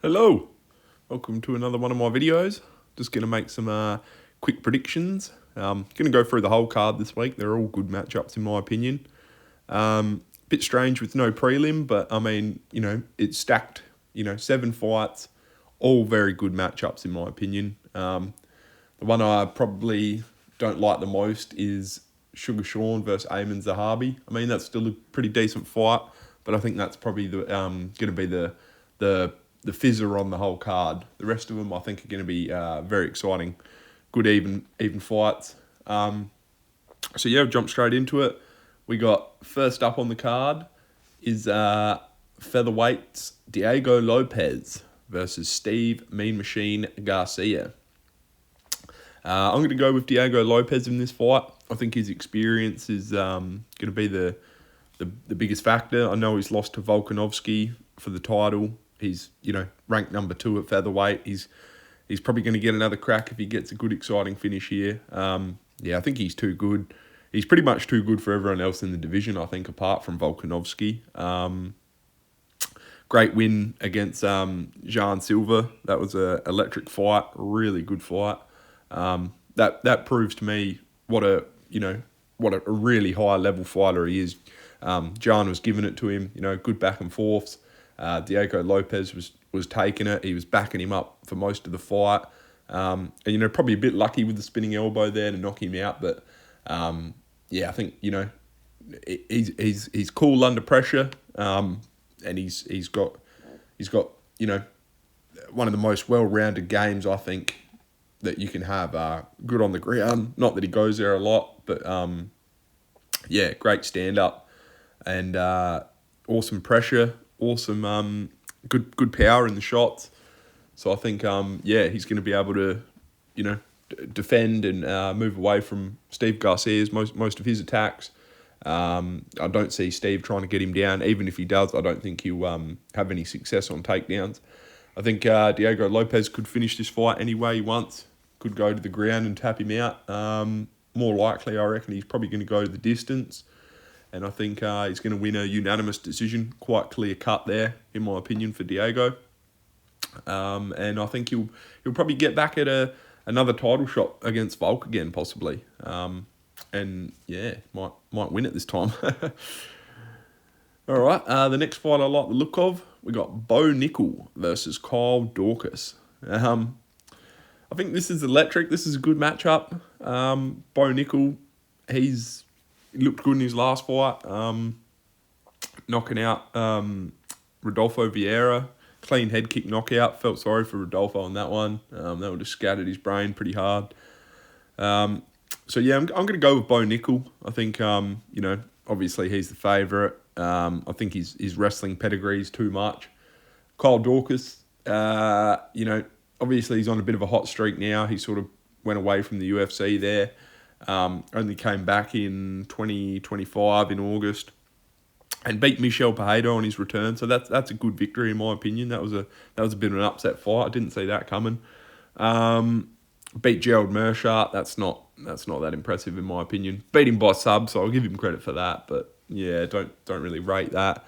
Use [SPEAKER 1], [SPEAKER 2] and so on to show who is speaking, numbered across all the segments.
[SPEAKER 1] Hello, welcome to another one of my videos. Just going to make some quick predictions. Going to go through the whole card this week. They're all good matchups in my opinion. Bit strange with no prelim, but I mean, it's stacked. 7 fights, all very good matchups in my opinion. The one I probably don't like the most is Sugar Sean versus Eamon Zahabi. I mean, that's still a pretty decent fight, but I think that's probably going to be the the fizzer on the whole card. The rest of them, I think, are going to be very exciting, good even fights. So yeah, we'll jump straight into it. We got first up on the card is featherweights Diego Lopez versus Steve Mean Machine Garcia. I'm going to go with Diego Lopez in this fight. I think his experience is going to be the biggest factor. I know he's lost to Volkanovski for the title. He's ranked number 2 at featherweight. He's probably going to get another crack if he gets a good exciting finish here. I think he's too good. He's pretty much too good for everyone else in the division, I think, apart from Volkanovski. Great win against Jean Silva. That was an electric fight, really good fight. That proves to me what a really high level fighter he is. John was giving it to him, good back and forths. Diego Lopez was taking it. He was backing him up for most of the fight. And probably a bit lucky with the spinning elbow there to knock him out. But I think he's cool under pressure. And he's got one of the most well-rounded games, I think, that you can have. Good on the ground. Not that he goes there a lot, but great stand-up and awesome pressure, awesome good power in the shots. So I think he's going to be able to defend and move away from Steve Garcia's most of his attacks. I don't see Steve trying to get him down. Even if he does, I don't think he'll have any success on takedowns. I think Diego Lopez could finish this fight any way he wants. Could go to the ground and tap him out. More likely, I reckon he's probably going to go to the distance. And I think he's going to win a unanimous decision. Quite clear cut there, in my opinion, for Diego. And I think he'll probably get back at another title shot against Volk again, possibly. Might win it this time. All right, the next fight I like the look of, we got Bo Nickel versus Kyle Dorcas. I think this is electric. This is a good matchup. Bo Nickel, he looked good in his last fight, knocking out Rodolfo Vieira. Clean head kick knockout. Felt sorry for Rodolfo on that one. That would have scattered his brain pretty hard. I'm going to go with Bo Nickel. I think, obviously he's the favourite. I think his wrestling pedigree is too much. Kyle Dorcas, obviously he's on a bit of a hot streak now. He sort of went away from the UFC there. Only came back in 2025 in August and beat Michel Pereira on his return. So that's a good victory in my opinion. That was a bit of an upset fight. I didn't see that coming. Beat Gerald Meerschaert. That's not that impressive in my opinion. Beat him by sub, so I'll give him credit for that. But yeah, don't really rate that.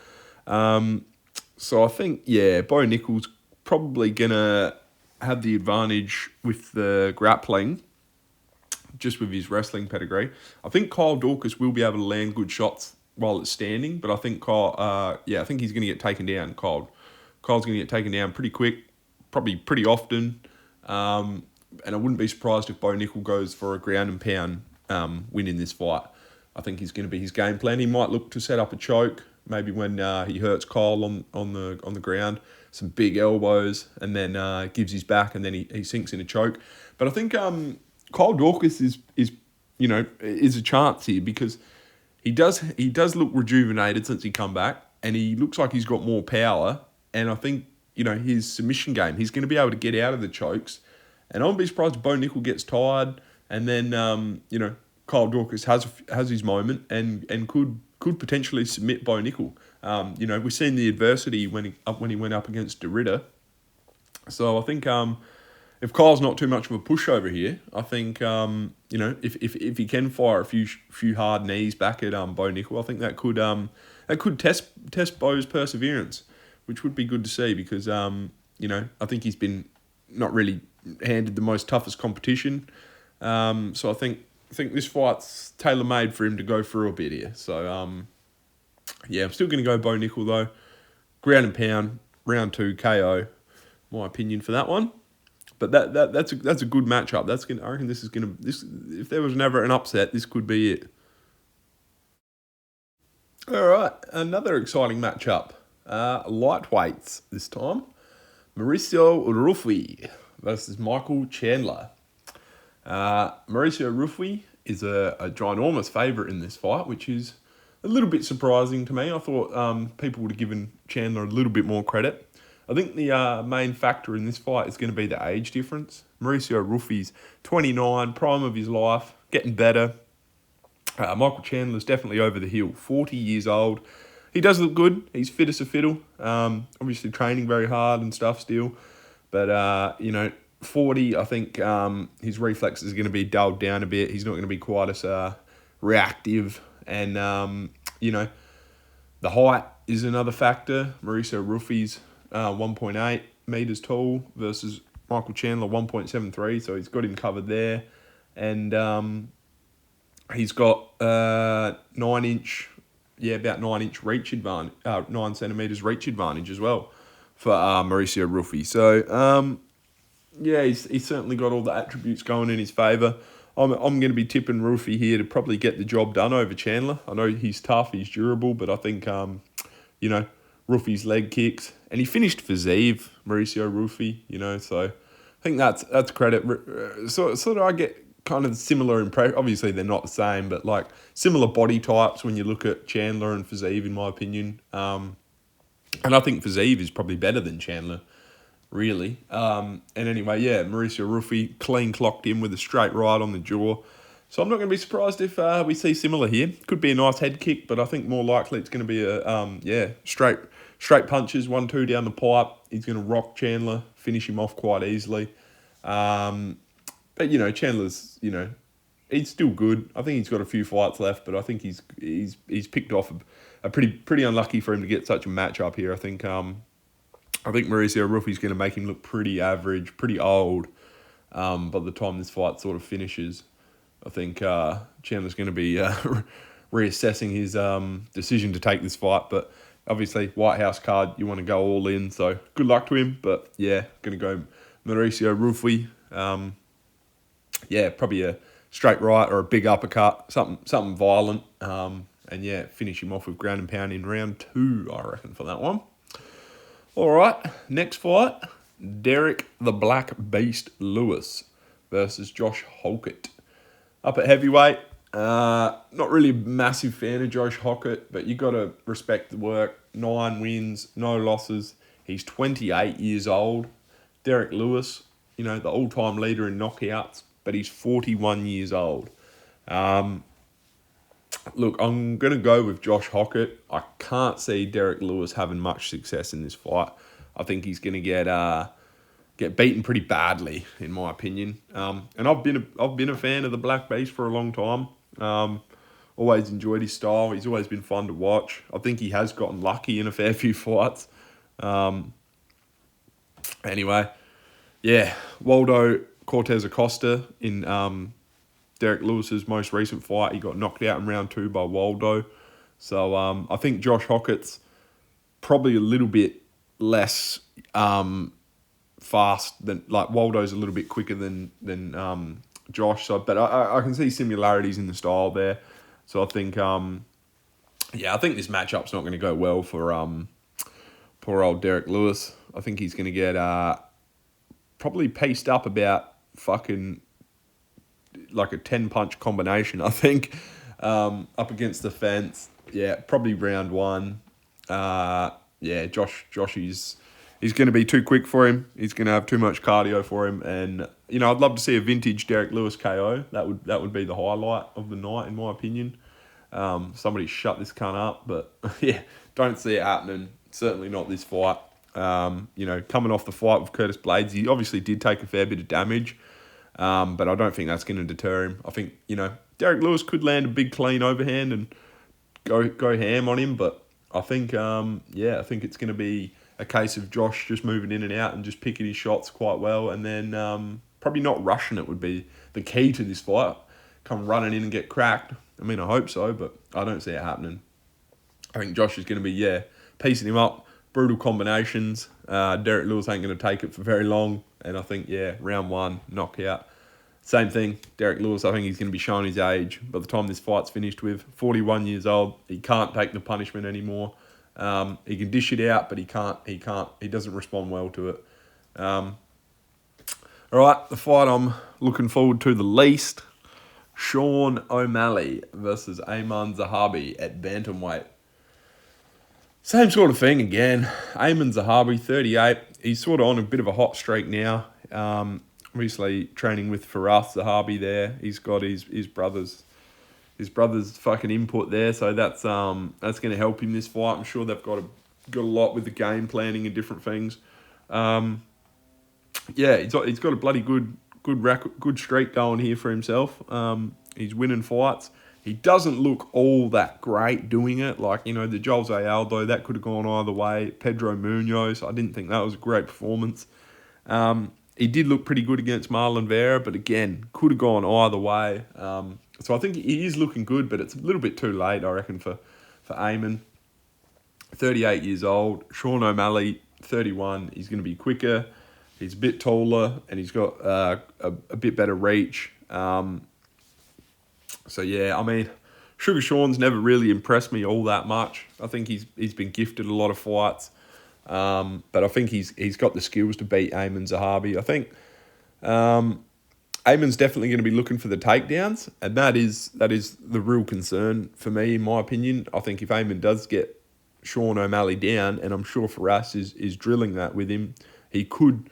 [SPEAKER 1] So I think Bo Nickel's probably gonna have the advantage with the grappling, just with his wrestling pedigree. I think Kyle Dorcas will be able to land good shots while it's standing, but I think I think he's going to get taken down. Kyle's going to get taken down pretty quick, probably pretty often, and I wouldn't be surprised if Bo Nickel goes for a ground and pound win in this fight. I think he's going to be his game plan. He might look to set up a choke, maybe when he hurts Kyle on the ground, some big elbows, and then gives his back, and then he sinks in a choke. But I think Kyle Dorcas is a chance here because he does look rejuvenated since he come back, and he looks like he's got more power. And I think his submission game, he's going to be able to get out of the chokes. And I won't be surprised if Bo Nickel gets tired, and then Kyle Dorcas has his moment and could potentially submit Bo Nickel. We've seen the adversity when he went up against Derrida. So I think if Kyle's not too much of a pushover here, I think if he can fire a few hard knees back at Bo Nickel, I think that could test Bo's perseverance, which would be good to see because I think he's been not really handed the most toughest competition. So I think this fight's tailor made for him to go through a bit here. So yeah, I'm still going to go Bo Nickel though. Ground and pound, round 2 KO. My opinion for that one. But that's a good matchup. I reckon this if there was never an upset, this could be it. All right, another exciting matchup. Lightweights this time. Mauricio Ruffi versus Michael Chandler. Mauricio Ruffi is a ginormous favourite in this fight, which is a little bit surprising to me. I thought people would have given Chandler a little bit more credit. I think the main factor in this fight is going to be the age difference. Mauricio Ruffi's 29, prime of his life, getting better. Michael Chandler's definitely over the hill, 40 years old. He does look good. He's fit as a fiddle. Obviously training very hard and stuff still. But, 40, I think his reflexes are going to be dulled down a bit. He's not going to be quite as reactive. And, the height is another factor. Mauricio Ruffi's 1.8 metres tall versus Michael Chandler 1.73, so he's got him covered there. And he's got 9-inch, about 9-inch reach advantage, 9 centimetres reach advantage as well for Mauricio Ruffi. So, he's certainly got all the attributes going in his favour. I'm going to be tipping Ruffi here to probably get the job done over Chandler. I know he's tough, he's durable, but I think, Ruffi's leg kicks. And he finished for Zeev, Mauricio Ruffi, so I think that's credit. So I get kind of similar impression. Obviously, they're not the same, but like similar body types when you look at Chandler and Fiziev, in my opinion. And I think Fiziev is probably better than Chandler, really. And anyway, Mauricio Ruffi clean clocked him with a straight right on the jaw. So I'm not going to be surprised if we see similar here. Could be a nice head kick, but I think more likely it's going to be a straight punches, 1-2 down the pipe. He's going to rock Chandler, finish him off quite easily. But Chandler's he's still good. I think he's got a few fights left, but I think he's picked off a pretty unlucky for him to get such a matchup here. I think Mauricio Ruffi's going to make him look pretty average, pretty old. By the time this fight sort of finishes, I think Chandler's going to be reassessing his decision to take this fight. But obviously, Whitehouse card, you want to go all in. So good luck to him. But going to go Mauricio Ruffi. Probably a straight right or a big uppercut, something violent. Finish him off with ground and pound in round 2, I reckon, for that one. All right, next fight, Derek the Black Beast Lewis versus Josh Hockett. Up at heavyweight, not really a massive fan of Josh Hockett, but you got to respect the work. 9 wins, no losses. He's 28 years old. Derek Lewis, the all-time leader in knockouts, but he's 41 years old. Look, I'm going to go with Josh Hockett. I can't see Derek Lewis having much success in this fight. I think he's going to get beaten pretty badly, in my opinion. And I've been a fan of the Black Beast for a long time. Always enjoyed his style. He's always been fun to watch. I think he has gotten lucky in a fair few fights. Waldo Cortez Acosta in Derek Lewis's most recent fight. He got knocked out in round 2 by Waldo. So I think Josh Hockett's probably a little bit less fast than, like, Waldo's a little bit quicker than Josh. So, but I can see similarities in the style there. So I think I think this matchup's not going to go well for poor old Derek Lewis. I think he's going to get probably paced up about fucking like a 10-punch combination, I think, up against the fence. Yeah, probably round 1. Josh he's going to be too quick for him. He's going to have too much cardio for him. And, I'd love to see a vintage Derek Lewis KO. That would be the highlight of the night, in my opinion. Somebody shut this cunt up. But, don't see it happening. Certainly not this fight. Coming off the fight with Curtis Blades, he obviously did take a fair bit of damage. But I don't think that's going to deter him. I think, Derek Lewis could land a big clean overhand and go ham on him. But I think, I think it's going to be a case of Josh just moving in and out and just picking his shots quite well, and then probably not rushing it would be the key to this fight. Come running in and get cracked. I mean, I hope so, but I don't see it happening. I think Josh is going to be, piecing him up, brutal combinations. Derek Lewis ain't going to take it for very long, and I think, round 1, knockout. Same thing, Derek Lewis, I think he's going to be showing his age by the time this fight's finished with. 41 years old, he can't take the punishment anymore. He can dish it out, but he doesn't respond well to it. All right, the fight I'm looking forward to the least, Sean O'Malley versus Ayman Zahabi at bantamweight. Same sort of thing again. Ayman Zahabi, 38. He's sort of on a bit of a hot streak now. Obviously training with Faraz Zahabi there. He's got his brother's fucking input there, so that's going to help him this fight. I'm sure they've got a lot with the game planning and different things. He's got a bloody good record, good streak going here for himself. He's winning fights. He doesn't look all that great doing it. Like, the Jose Aldo, that could have gone either way. Pedro Munoz, I didn't think that was a great performance. He did look pretty good against Marlon Vera, but again, could have gone either way. So I think he is looking good, but it's a little bit too late, I reckon, for Ayman. 38 years old. Sean O'Malley, 31. He's going to be quicker. He's a bit taller, and he's got a bit better reach. Sugar Sean's never really impressed me all that much. I think he's been gifted a lot of fights. But I think he's got the skills to beat Ayman Zahabi. I think Ayman's definitely going to be looking for the takedowns, and that is the real concern for me, in my opinion. I think if Ayman does get Sean O'Malley down, and I'm sure Faraz is drilling that with him, he could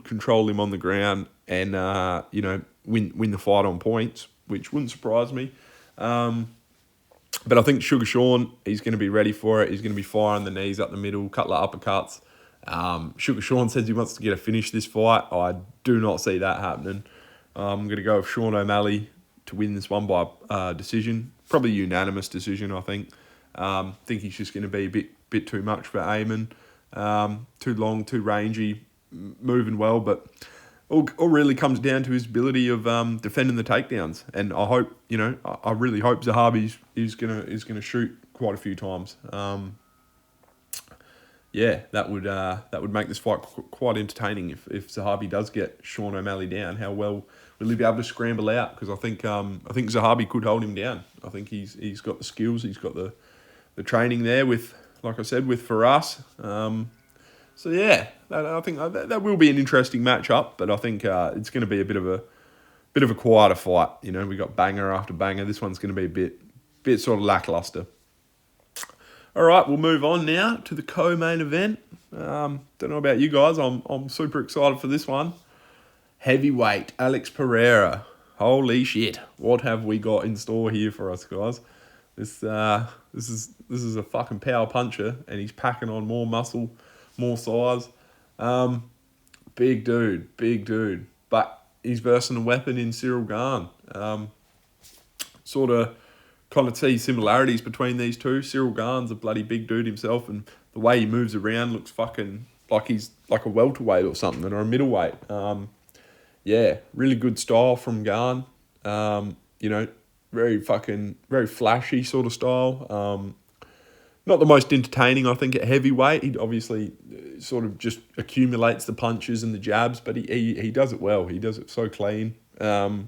[SPEAKER 1] control him on the ground and win the fight on points, which wouldn't surprise me. But I think Sugar Sean, he's going to be ready for it. He's going to be firing the knees up the middle, couple of uppercuts. Sugar Sean says he wants to get a finish this fight. I do not see that happening. I'm going to go with Sean O'Malley to win this one by decision. Probably unanimous decision, I think. Think he's just going to be a bit too much for Ayman. Too long, too rangy, moving well, but all really comes down to his ability of defending the takedowns. And I hope, I really hope Zahabi is gonna shoot quite a few times. That would make this fight quite entertaining if Zahabi does get Sean O'Malley down. How well will he be able to scramble out? Because I think Zahabi could hold him down. I think he's got the skills. He's got the training there with, like I said, with Faraz. I think that will be an interesting matchup, but I think it's going to be a bit of a quieter fight. We got banger after banger. This one's going to be a bit sort of lackluster. All right, we'll move on now to the co-main event. Don't know about you guys. I'm super excited for this one. Heavyweight Alex Pereira. Holy shit! What have we got in store here for us, guys? This is a fucking power puncher, and he's packing on more muscle, more size. Big dude. But he's versing a weapon in Cyril Gane. Sort of kind of see similarities between these two. Cyril Gane's a bloody big dude himself, and the way he moves around looks fucking like he's like a welterweight or something, or a middleweight. Really good style from Gane. Very flashy sort of style. Not the most entertaining, I think, at heavyweight. He obviously sort of just accumulates the punches and the jabs, but he does it well. He does it so clean. I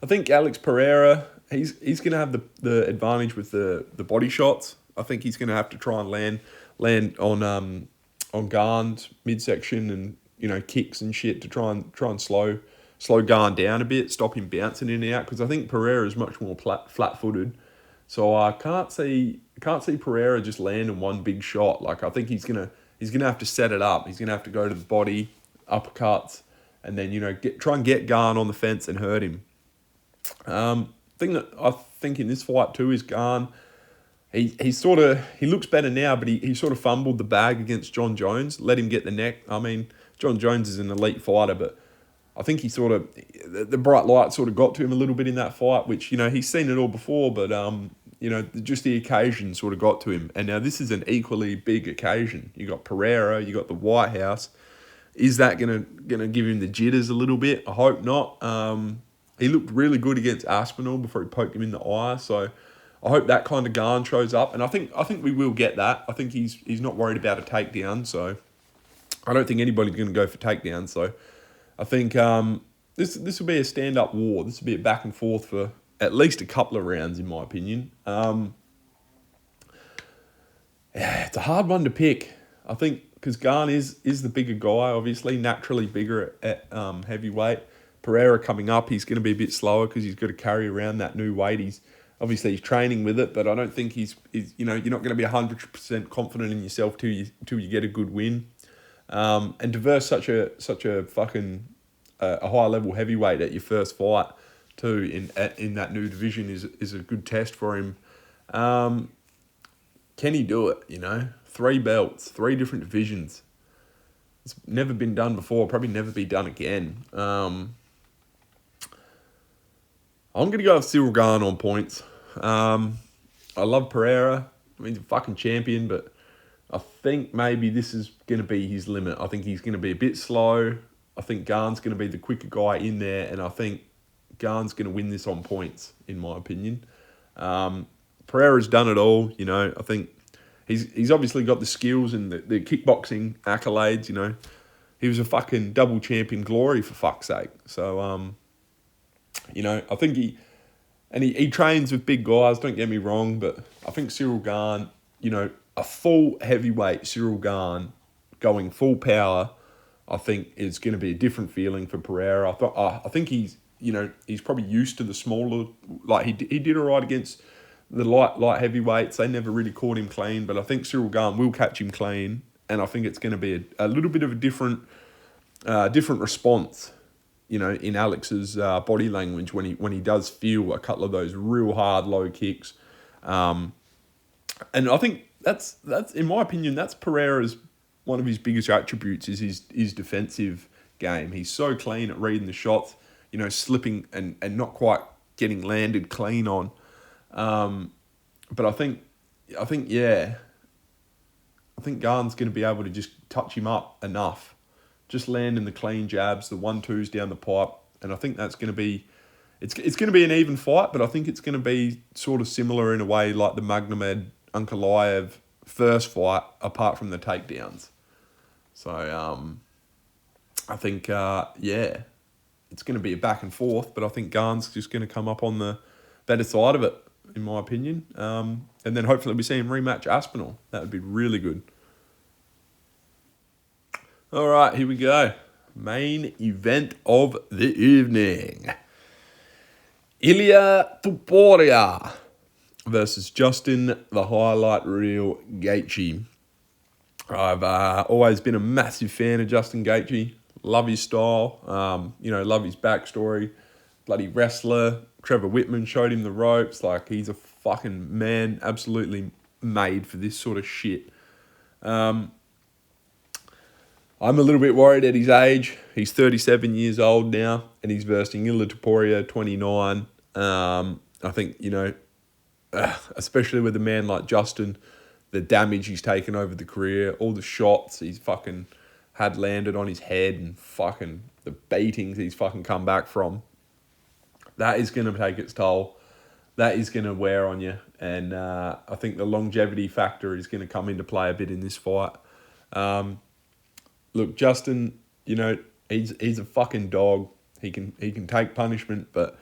[SPEAKER 1] think Alex Pereira, he's going to have the advantage with the body shots. I think he's going to have to try and land on Gane's midsection and kicks and shit to try and slow Gane down a bit, stop him bouncing in and out, because I think Pereira is much more flat-footed. So I can't see Pereira just landing one big shot. Like, I think he's gonna have to set it up. He's gonna have to go to the body, uppercuts, and then try and get Gane on the fence and hurt him. Thing that I think in this fight too is Gane. He looks better now, but he sort of fumbled the bag against John Jones, let him get the neck. I mean, John Jones is an elite fighter, but I think the bright light sort of got to him a little bit in that fight, which, he's seen it all before, but just the occasion sort of got to him. And now this is an equally big occasion. You got Pereira, you got the Whitehouse. Is that gonna give him the jitters a little bit? I hope not. He looked really good against Aspinall before he poked him in the eye. So I hope that kind of Garn shows up, and I think we will get that. I think he's not worried about a takedown, so I don't think anybody's going to go for takedowns. So I think this will be a stand-up war. This will be a back and forth for at least a couple of rounds, in my opinion. It's a hard one to pick. I think because Garn is the bigger guy, obviously, naturally bigger at heavyweight. Pereira coming up, he's going to be a bit slower because he's got to carry around that new weight. He's training with it, but I don't think he's you're not going to be 100% confident in yourself till you get a good win. And to verse such a fucking a high level heavyweight at your first fight too in that new division is a good test for him. Can he do it? 3 belts, 3 different divisions. It's never been done before. Probably never be done again. I'm going to go with Cyril Garn on points. I love Pereira. I mean, he's a fucking champion, but I think maybe this is going to be his limit. I think he's going to be a bit slow. I think Garn's going to be the quicker guy in there, and I think Garn's going to win this on points, in my opinion. Pereira's done it all. I think he's obviously got the skills and the kickboxing accolades. He was a fucking double champion glory, for fuck's sake. So, I think he trains with big guys, don't get me wrong, but I think Cyril Garn, a full heavyweight Cyril Garn going full power, I think is going to be a different feeling for Pereira. I think he's probably used to the smaller, like he did all right against the light heavyweights. They never really caught him clean, but I think Cyril Garn will catch him clean, and I think it's going to be a little bit of a different response, in Alex's body language when he does feel a couple of those real hard low kicks, and I think that's in my opinion that's Pereira's one of his biggest attributes is his defensive game. He's so clean at reading the shots, slipping and not quite getting landed clean on. But I think Garn's going to be able to just touch him up enough, just landing the clean jabs, the 1-2s down the pipe, and I think that's going to be, it's going to be an even fight, but I think it's going to be sort of similar in a way like the Magomed Ankalaev first fight, apart from the takedowns. So I think it's going to be a back and forth, but I think Garn's just going to come up on the better side of it, in my opinion. And then hopefully we see him rematch Aspinall. That would be really good. All right, here we go. Main event of the evening. Ilia Topuria versus Justin the Highlight Reel Gaethje. I've always been a massive fan of Justin Gaethje. Love his style. Love his backstory. Bloody wrestler. Trevor Whitman showed him the ropes. Like, he's a fucking man, absolutely made for this sort of shit. I'm a little bit worried at his age. He's 37 years old now, and he's versing Ilia Topuria, 29. I think, especially with a man like Justin, the damage he's taken over the career, all the shots he's fucking had landed on his head, and fucking the beatings he's fucking come back from, that is going to take its toll. That is going to wear on you. And I think the longevity factor is going to come into play a bit in this fight. Look, Justin, he's a fucking dog. He can take punishment, but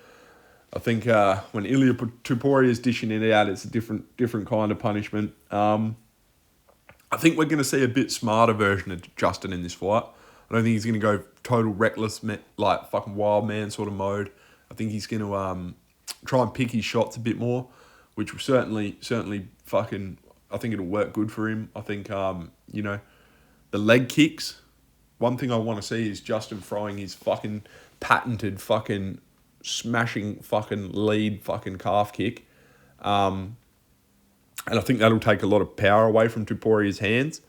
[SPEAKER 1] I think when Ilia Topuria is dishing it out, it's a different kind of punishment. I think we're going to see a bit smarter version of Justin in this fight. I don't think he's going to go total reckless, like fucking wild man sort of mode. I think he's going to try and pick his shots a bit more, which will certainly fucking, I think it'll work good for him. I think, the leg kicks, one thing I want to see is Justin throwing his fucking patented fucking smashing fucking lead fucking calf kick. And I think that'll take a lot of power away from Tuporia's hands.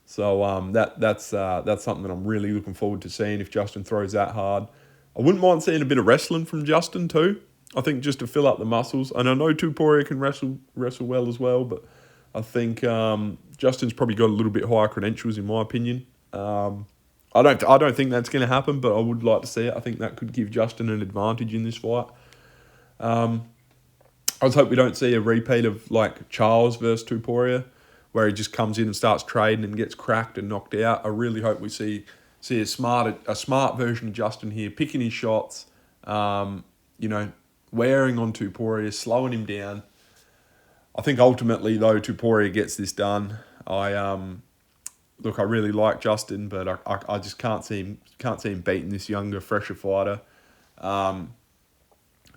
[SPEAKER 1] So that's something that I'm really looking forward to seeing if Justin throws that hard. I wouldn't mind seeing a bit of wrestling from Justin too. I think just to fill up the muscles. And I know Tuporia can wrestle well as well, but I think Justin's probably got a little bit higher credentials in my opinion. I don't think that's going to happen, but I would like to see it. I think that could give Justin an advantage in this fight. I just hope we don't see a repeat of like Charles versus Tuporia, where he just comes in and starts trading and gets cracked and knocked out. I really hope we see a smart version of Justin here, picking his shots, wearing on Tuporia, slowing him down. I think ultimately though Tuporia gets this done. I really like Justin, but I just can't see him beating this younger, fresher fighter.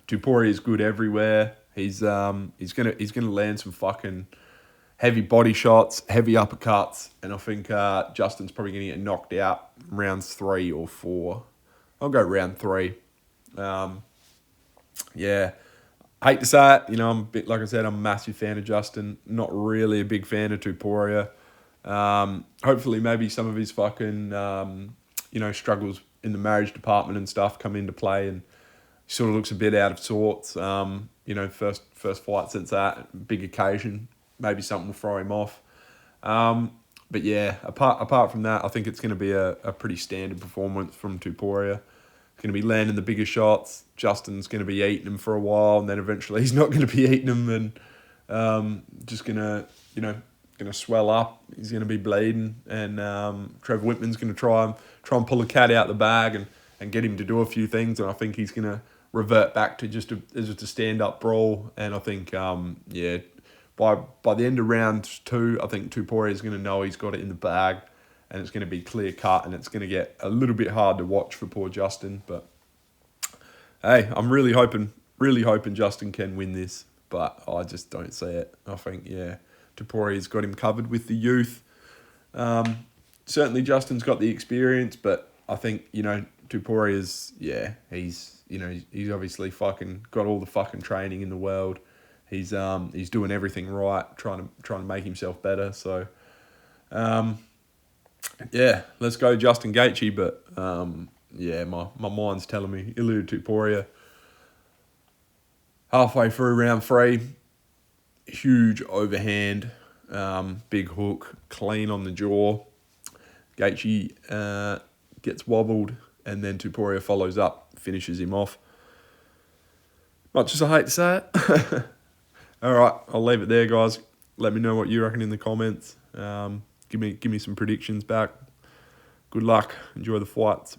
[SPEAKER 1] Tuporia is good everywhere. He's gonna land some fucking heavy body shots, heavy uppercuts, and I think Justin's probably gonna get knocked out rounds 3 or 4. I'll go round 3. Yeah, I hate to say it. I'm a bit, like I said, I'm a massive fan of Justin. Not really a big fan of Tuporia. Hopefully maybe some of his fucking struggles in the marriage department and stuff come into play, and he sort of looks a bit out of sorts. First fight since that big occasion, maybe something will throw him off. But yeah, apart from that, I think it's going to be a pretty standard performance from Tuporia. He's going to be landing the bigger shots. Justin's going to be eating them for a while, and then eventually he's not going to be eating them, and just going to swell up. He's going to be bleeding, and Trevor Whitman's going to try and pull a cat out the bag and get him to do a few things, and I think he's going to revert back to just a stand-up brawl. And I think by the end of round 2, I think Tuporia is going to know he's got it in the bag, and it's going to be clear cut, and it's going to get a little bit hard to watch for poor Justin. But hey, I'm really hoping Justin can win this, but I just don't see it. I think Tuporia's got him covered with the youth. Certainly Justin's got the experience, but I think Tuporia's he's obviously fucking got all the fucking training in the world. He's doing everything right, trying to make himself better. So let's go Justin Gaethje. But my mind's telling me Ilia Tuporia. Halfway through round 3, huge overhand, big hook, clean on the jaw. Gaethje gets wobbled, and then Tuporia follows up, finishes him off. Much as I hate to say it. All right, I'll leave it there, guys. Let me know what you reckon in the comments. Give me some predictions back. Good luck. Enjoy the fights.